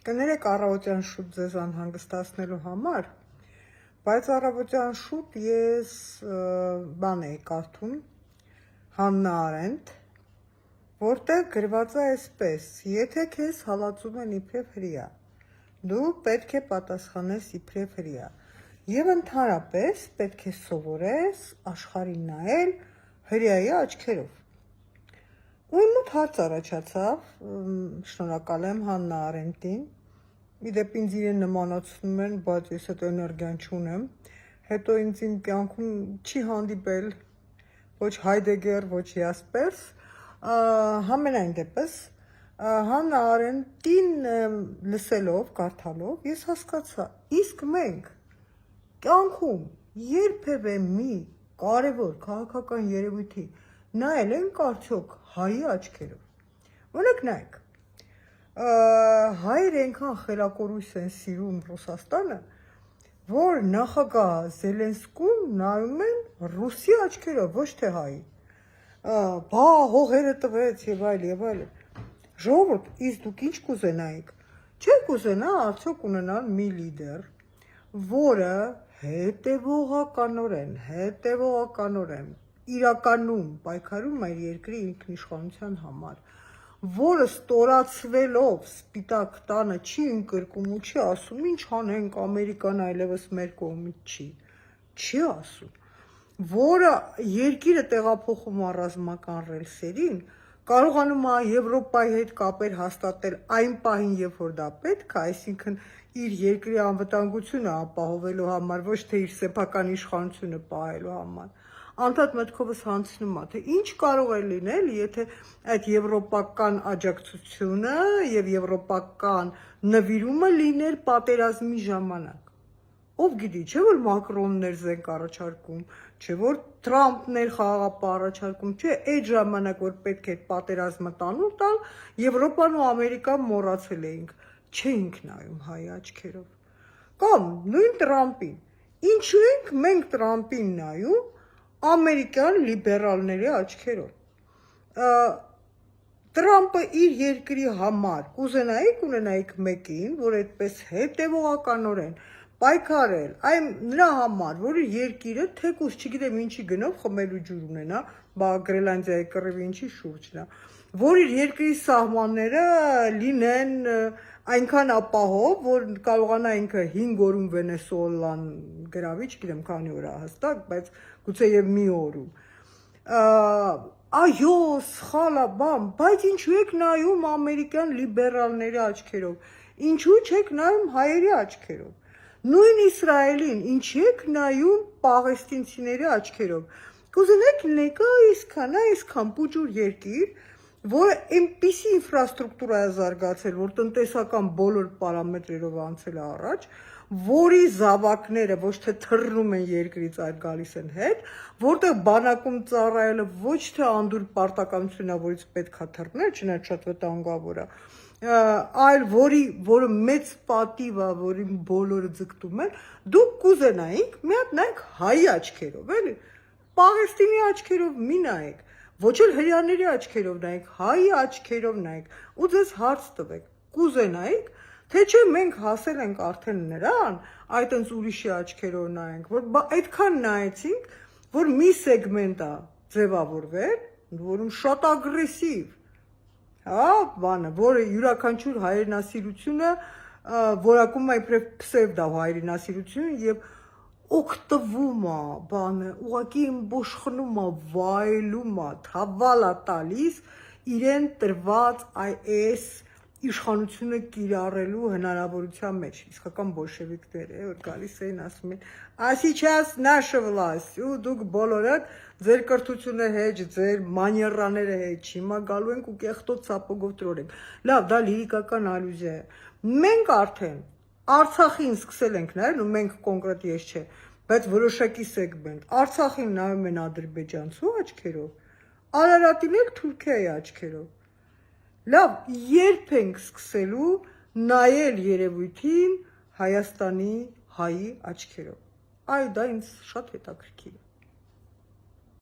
Կներեք առավոտյան շուտ ձեզ անհանգստացնելու համար, բայց առավոտյան շուտ ես բան էի կարդում Հաննա Արենդ, որտեղ գրված է այսպես. եթե քեզ հալածում են իբրև հրեա, դու պետք է պատասխանես իբրև հրեա եւ ընդհանրապես պետք է սովորես աշխարհին նայել հրեայի աչքերով։ Ու իմ մոտ հարց առաջացավ, շնորհակալ եմ Հաննա Արենտին, իդեպ ինձ իրեն նմանացնում են, բայց ես այդ էներգիան չունեմ, հետո ինձ իմ կյանքում չի հանդիպել ոչ Հայդեգեր, ոչ Յասպերս, համենայն դեպս Հաննա Արենտին լսելով, կարդալով, ես հասկացա, իսկ մենք կյանքում երբևէ մի կարևոր քաղաքական երևույթի նայել ենք արդյոք հայի աչքերով։ Օրինակ նայեք, հայերը այնքան խելակորույս են սիրում Ռուսաստանը, որ նախագահ Զելենսկուն նայում են ռուսի աչքերով, ոչ թե հայի։ Բա հողերը տվեց եւ այլ։ Ժողովուրդ, իսկ դուք ինչ կուզենայիք։ Չեք կուզենա արդյոք ունենալ մի լիդեր, որը հետևողականորեն իրականում պայքարում է երկրի ինքնիշխանության համար, որը ստորացվելով սպիտակ տանը չի ընկրկում ու չի ասում ինչ անենք Ամերիկան այլևս մեր կողմից չի ասում, որը երկիրը տեղափոխում առազմական ռելսերին, կարողանում է Եվրոպայի հետ կապեր հաստատել այն պահին, երբ որ դա պետք է, այսինքն իր երկրի անվտանգությունը ապահովելու համար, ոչ թե իր սեփական իշխանությունը պահելու համար։ Անդադ մտքովս հանցնում է, թե ինչ կարող է լինել, եթե այդ եվրոպական աջակցությունը եւ եվրոպական նվիրումը լիներ պատերազմի ժամանակ։ Ով գիտի, չէ՞ որ Մակրոններ զենք առաջարկում, չէ՞ որ Թրամփներ խաղաղապահ առաջարկում, չէ՞ այդ ժամանակ որ պետք է պատերազմը տանուլ տալ, Եվրոպան ու Ամերիկան մոռացել էինք, չէինք նայում հայի աչքերով։ Կամ նույն Տրամփին։ Ինչու ենք մենք Տրամփին նայում ամերիկյան լիբերալների աչքերով։ Տրամփը իր երկրի համար կուզենայիք ունենայիք մեկին, որ այդպես հետևողականորեն պայքարել, այն նրա համար, որ իր երկիրը թեկուզ չգիտեմ ինչի գնով խմելու ջուր ունենա, բա Գրենլանդիայի կռիվի ինչի շուրջն է, որ իր երկրի սահմանները լինեն այնքան ապահով, որ կարողանա ինքը 5 օրում Վենեսուելան գրավի, չգիտեմ քանի օր է հստակ, բայց գուցե եւ մի օրում։ Այո, սխալ է, բայց ինչու եք նայում ամերիկյան լիբերալների աչքերով, ինչու չեք նայում հայերի աչքերով, նույն Իսրայելին, ինչի եք նայում պաղեստինցիների աչքերով, կուզենեք լինեք այսքան պուճուր երկիր, որը այնպիսի ինֆրաստրուկտուրա է զարգացել, որ տնտեսական բոլոր պարամետրերով անցել է առաջ, որի զավակները ոչ թե թռնում են երկրից, այլ գալիս են հետ, որտեղ բանակում ծառայելը ոչ թե անդուր պարտականությունն է, որից պետք է թռնել, չնայած շատ վտանգավոր է, այլ որը մեծ պատիվ է, որին բոլորը ձգտում են, դուք կուզենայիք մի հատ նայեք հայի աչքերով, էլի, Պաղեստինի աչքերով մի նայեք, ոչ էլ հրեաների աչքերով նայեք, հայի աչքերով նայեք, ու ձեզ հարց տվեք, կուզենայիք, թե չէ մենք հասել ենք արդեն նրան, այդ ընց ուրիշի աչքերով նայենք, որ այդքան նայեցինք, որ մի սեգմենտ է ձևավորվել, որում շատ ագրեսիվ, բանը, որը յուրաքանչյուր հայրենասիրությունը որակում է իբրև պսևդո հայրենասիրություն եւ օգտվում է, բանը, ուղղակի ըմբոշխնում է, վայելում է, թավալ է տալիս իրեն տրված այս իշխանությունը կիրառելու հնարավորության մեջ, իսկական բոլշևիկներ որ գալիս էին ասում են, «А сейчас наша власть», ու դուք բոլորդ ձեր կրթությունը հեչ, ձեր մանիերաները հեչ, հիմա գալու ենք ու կեղտոտ սապոգով տրորենք։ Լավ, դա լիրիկական ալյուզիա է։ Մենք արդեն Արցախին սկսել ենք նայել, ու մենք կոնկրետ ես չէ, բայց որոշակի սեգմենտ, Արցախին նայում են ադրբեջանցու աչքերով, Արարատին էլ Թուրքիայի աչքերով։ Լավ, երբ ենք սկսելու նայել երևույթին Հայաստանի հայի աչքերով։ Այ դա ինձ շատ հետաքրքիր է։